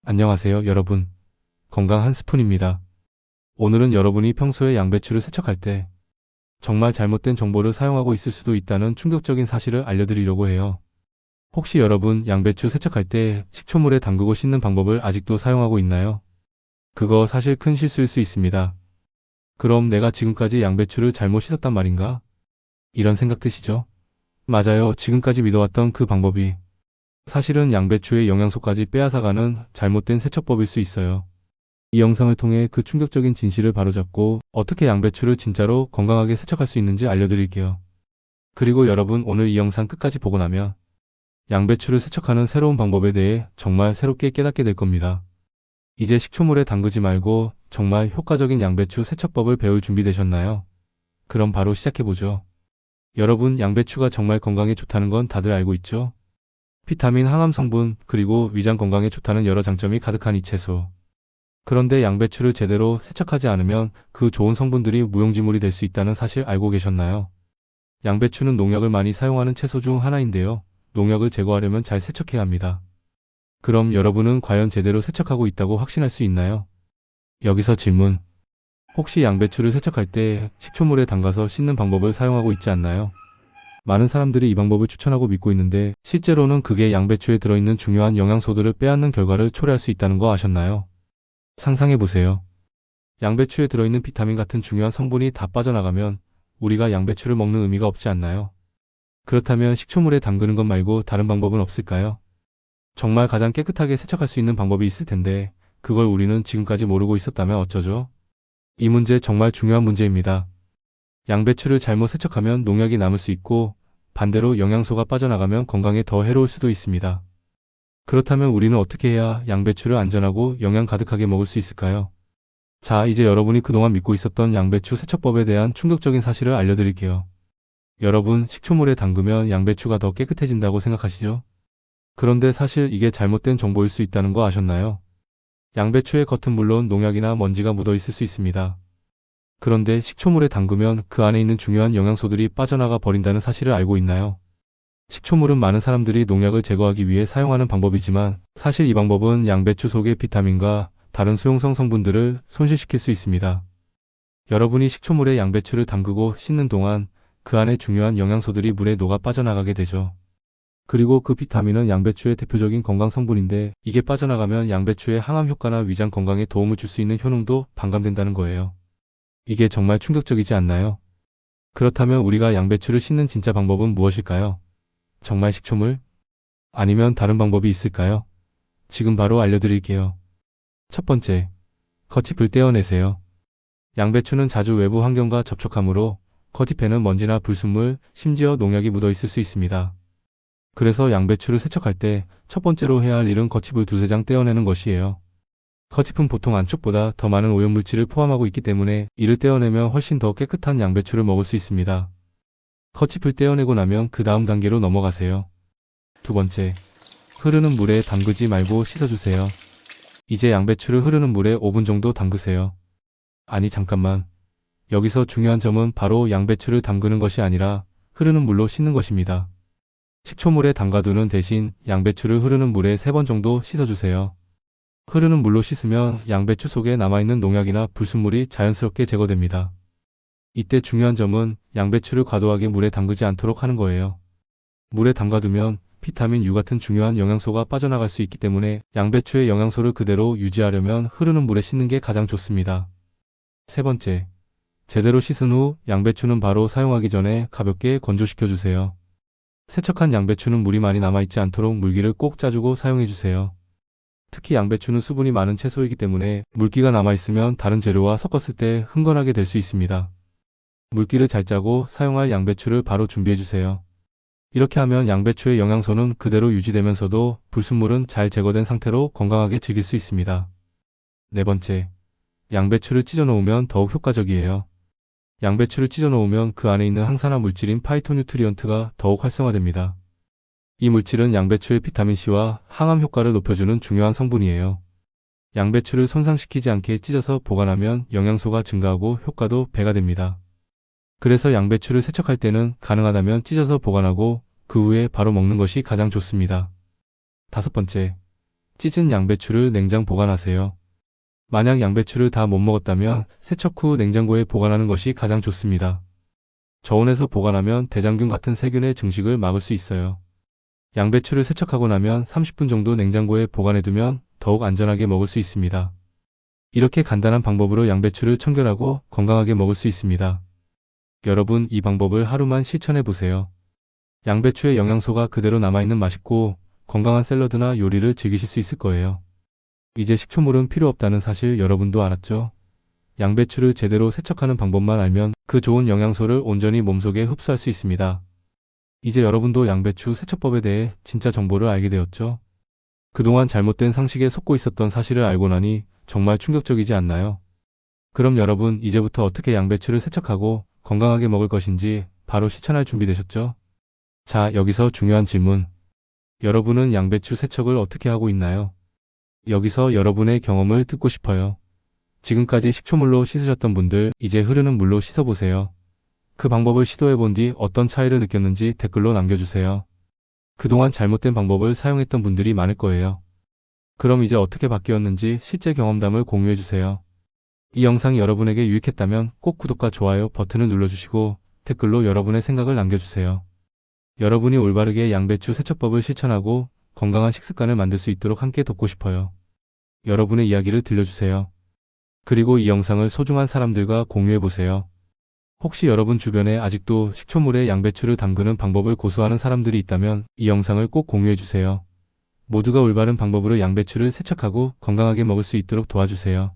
안녕하세요, 여러분. 건강 한 스푼입니다. 오늘은 여러분이 평소에 양배추를 세척할 때 정말 잘못된 정보를 사용하고 있을 수도 있다는 충격적인 사실을 알려드리려고 해요. 혹시 여러분 양배추 세척할 때 식초물에 담그고 씻는 방법을 아직도 사용하고 있나요? 그거 사실 큰 실수일 수 있습니다. 그럼 내가 지금까지 양배추를 잘못 씻었단 말인가? 이런 생각 드시죠? 맞아요. 지금까지 믿어왔던 그 방법이 사실은 양배추의 영양소까지 빼앗아가는 잘못된 세척법일 수 있어요. 이 영상을 통해 그 충격적인 진실을 바로잡고 어떻게 양배추를 진짜로 건강하게 세척할 수 있는지 알려드릴게요. 그리고 여러분 오늘 이 영상 끝까지 보고 나면 양배추를 세척하는 새로운 방법에 대해 정말 새롭게 깨닫게 될 겁니다. 이제 식초물에 담그지 말고 정말 효과적인 양배추 세척법을 배울 준비 되셨나요? 그럼 바로 시작해보죠. 여러분 양배추가 정말 건강에 좋다는 건 다들 알고 있죠? 비타민, 항암 성분, 그리고 위장 건강에 좋다는 여러 장점이 가득한 이 채소. 그런데 양배추를 제대로 세척하지 않으면 그 좋은 성분들이 무용지물이 될 수 있다는 사실 알고 계셨나요? 양배추는 농약을 많이 사용하는 채소 중 하나인데요. 농약을 제거하려면 잘 세척해야 합니다. 그럼 여러분은 과연 제대로 세척하고 있다고 확신할 수 있나요? 여기서 질문. 혹시 양배추를 세척할 때 식초물에 담가서 씻는 방법을 사용하고 있지 않나요? 많은 사람들이 이 방법을 추천하고 믿고 있는데 실제로는 그게 양배추에 들어있는 중요한 영양소들을 빼앗는 결과를 초래할 수 있다는 거 아셨나요? 상상해보세요. 양배추에 들어있는 비타민 같은 중요한 성분이 다 빠져나가면 우리가 양배추를 먹는 의미가 없지 않나요? 그렇다면 식초물에 담그는 것 말고 다른 방법은 없을까요? 정말 가장 깨끗하게 세척할 수 있는 방법이 있을 텐데 그걸 우리는 지금까지 모르고 있었다면 어쩌죠? 이 문제 정말 중요한 문제입니다. 양배추를 잘못 세척하면 농약이 남을 수 있고 반대로 영양소가 빠져나가면 건강에 더 해로울 수도 있습니다. 그렇다면 우리는 어떻게 해야 양배추를 안전하고 영양 가득하게 먹을 수 있을까요? 자, 이제 여러분이 그동안 믿고 있었던 양배추 세척법에 대한 충격적인 사실을 알려드릴게요. 여러분, 식초물에 담그면 양배추가 더 깨끗해진다고 생각하시죠? 그런데 사실 이게 잘못된 정보일 수 있다는 거 아셨나요? 양배추의 겉은 물론 농약이나 먼지가 묻어 있을 수 있습니다. 그런데 식초물에 담그면 그 안에 있는 중요한 영양소들이 빠져나가 버린다는 사실을 알고 있나요? 식초물은 많은 사람들이 농약을 제거하기 위해 사용하는 방법이지만 사실 이 방법은 양배추 속의 비타민과 다른 수용성 성분들을 손실시킬 수 있습니다. 여러분이 식초물에 양배추를 담그고 씻는 동안 그 안에 중요한 영양소들이 물에 녹아 빠져나가게 되죠. 그리고 그 비타민은 양배추의 대표적인 건강 성분인데 이게 빠져나가면 양배추의 항암 효과나 위장 건강에 도움을 줄 수 있는 효능도 반감된다는 거예요. 이게 정말 충격적이지 않나요? 그렇다면 우리가 양배추를 씻는 진짜 방법은 무엇일까요? 정말 식초물? 아니면 다른 방법이 있을까요? 지금 바로 알려드릴게요. 첫 번째, 겉잎을 떼어내세요. 양배추는 자주 외부 환경과 접촉하므로 겉잎에는 먼지나 불순물, 심지어 농약이 묻어 있을 수 있습니다. 그래서 양배추를 세척할 때 첫 번째로 해야 할 일은 겉잎을 두세 장 떼어내는 것이에요. 겉잎은 보통 안쪽보다 더 많은 오염물질을 포함하고 있기 때문에 이를 떼어내면 훨씬 더 깨끗한 양배추를 먹을 수 있습니다. 겉잎을 떼어내고 나면 그 다음 단계로 넘어가세요. 두 번째, 흐르는 물에 담그지 말고 씻어주세요. 이제 양배추를 흐르는 물에 5분 정도 담그세요. 아니 잠깐만. 여기서 중요한 점은 바로 양배추를 담그는 것이 아니라 흐르는 물로 씻는 것입니다. 식초물에 담가두는 대신 양배추를 흐르는 물에 3번 정도 씻어주세요. 흐르는 물로 씻으면 양배추 속에 남아있는 농약이나 불순물이 자연스럽게 제거됩니다. 이때 중요한 점은 양배추를 과도하게 물에 담그지 않도록 하는 거예요. 물에 담가두면 비타민 U 같은 중요한 영양소가 빠져나갈 수 있기 때문에 양배추의 영양소를 그대로 유지하려면 흐르는 물에 씻는 게 가장 좋습니다. 세 번째, 제대로 씻은 후 양배추는 바로 사용하기 전에 가볍게 건조시켜주세요. 세척한 양배추는 물이 많이 남아있지 않도록 물기를 꼭 짜주고 사용해주세요. 특히 양배추는 수분이 많은 채소이기 때문에 물기가 남아있으면 다른 재료와 섞었을 때 흥건하게 될 수 있습니다. 물기를 잘 짜고 사용할 양배추를 바로 준비해주세요. 이렇게 하면 양배추의 영양소는 그대로 유지되면서도 불순물은 잘 제거된 상태로 건강하게 즐길 수 있습니다. 네 번째, 양배추를 찢어 놓으면 더욱 효과적이에요. 양배추를 찢어 놓으면 그 안에 있는 항산화 물질인 파이토뉴트리언트가 더욱 활성화됩니다. 이 물질은 양배추의 비타민C와 항암 효과를 높여주는 중요한 성분이에요. 양배추를 손상시키지 않게 찢어서 보관하면 영양소가 증가하고 효과도 배가 됩니다. 그래서 양배추를 세척할 때는 가능하다면 찢어서 보관하고 그 후에 바로 먹는 것이 가장 좋습니다. 다섯 번째, 찢은 양배추를 냉장 보관하세요. 만약 양배추를 다 못 먹었다면 세척 후 냉장고에 보관하는 것이 가장 좋습니다. 저온에서 보관하면 대장균 같은 세균의 증식을 막을 수 있어요. 양배추를 세척하고 나면 30분 정도 냉장고에 보관해두면 더욱 안전하게 먹을 수 있습니다. 이렇게 간단한 방법으로 양배추를 청결하고 건강하게 먹을 수 있습니다. 여러분, 이 방법을 하루만 실천해 보세요. 양배추의 영양소가 그대로 남아있는 맛있고 건강한 샐러드나 요리를 즐기실 수 있을 거예요. 이제 식초물은 필요 없다는 사실 여러분도 알았죠? 양배추를 제대로 세척하는 방법만 알면 그 좋은 영양소를 온전히 몸속에 흡수할 수 있습니다. 이제 여러분도 양배추 세척법에 대해 진짜 정보를 알게 되었죠? 그동안 잘못된 상식에 속고 있었던 사실을 알고 나니 정말 충격적이지 않나요? 그럼 여러분, 이제부터 어떻게 양배추를 세척하고 건강하게 먹을 것인지 바로 실천할 준비 되셨죠? 자, 여기서 중요한 질문. 여러분은 양배추 세척을 어떻게 하고 있나요? 여기서 여러분의 경험을 듣고 싶어요. 지금까지 식초물로 씻으셨던 분들, 이제 흐르는 물로 씻어보세요. 그 방법을 시도해본 뒤 어떤 차이를 느꼈는지 댓글로 남겨주세요. 그동안 잘못된 방법을 사용했던 분들이 많을 거예요. 그럼 이제 어떻게 바뀌었는지 실제 경험담을 공유해주세요. 이 영상이 여러분에게 유익했다면 꼭 구독과 좋아요 버튼을 눌러주시고 댓글로 여러분의 생각을 남겨주세요. 여러분이 올바르게 양배추 세척법을 실천하고 건강한 식습관을 만들 수 있도록 함께 돕고 싶어요. 여러분의 이야기를 들려주세요. 그리고 이 영상을 소중한 사람들과 공유해보세요. 혹시 여러분 주변에 아직도 식초물에 양배추를 담그는 방법을 고수하는 사람들이 있다면 이 영상을 꼭 공유해주세요. 모두가 올바른 방법으로 양배추를 세척하고 건강하게 먹을 수 있도록 도와주세요.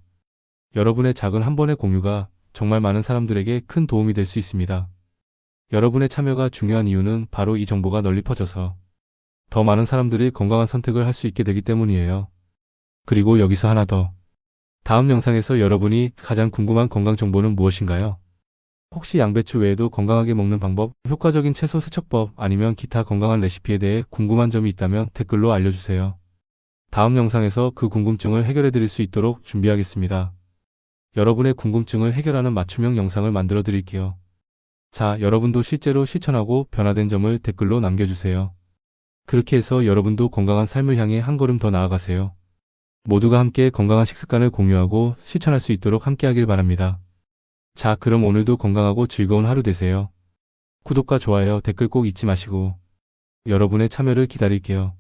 여러분의 작은 한 번의 공유가 정말 많은 사람들에게 큰 도움이 될 수 있습니다. 여러분의 참여가 중요한 이유는 바로 이 정보가 널리 퍼져서 더 많은 사람들이 건강한 선택을 할 수 있게 되기 때문이에요. 그리고 여기서 하나 더. 다음 영상에서 여러분이 가장 궁금한 건강 정보는 무엇인가요? 혹시 양배추 외에도 건강하게 먹는 방법, 효과적인 채소 세척법, 아니면 기타 건강한 레시피에 대해 궁금한 점이 있다면 댓글로 알려주세요. 다음 영상에서 그 궁금증을 해결해 드릴 수 있도록 준비하겠습니다. 여러분의 궁금증을 해결하는 맞춤형 영상을 만들어 드릴게요. 자, 여러분도 실제로 실천하고 변화된 점을 댓글로 남겨주세요. 그렇게 해서 여러분도 건강한 삶을 향해 한 걸음 더 나아가세요. 모두가 함께 건강한 식습관을 공유하고 실천할 수 있도록 함께 하길 바랍니다. 자, 그럼 오늘도 건강하고 즐거운 하루 되세요. 구독과 좋아요, 댓글 꼭 잊지 마시고 여러분의 참여를 기다릴게요.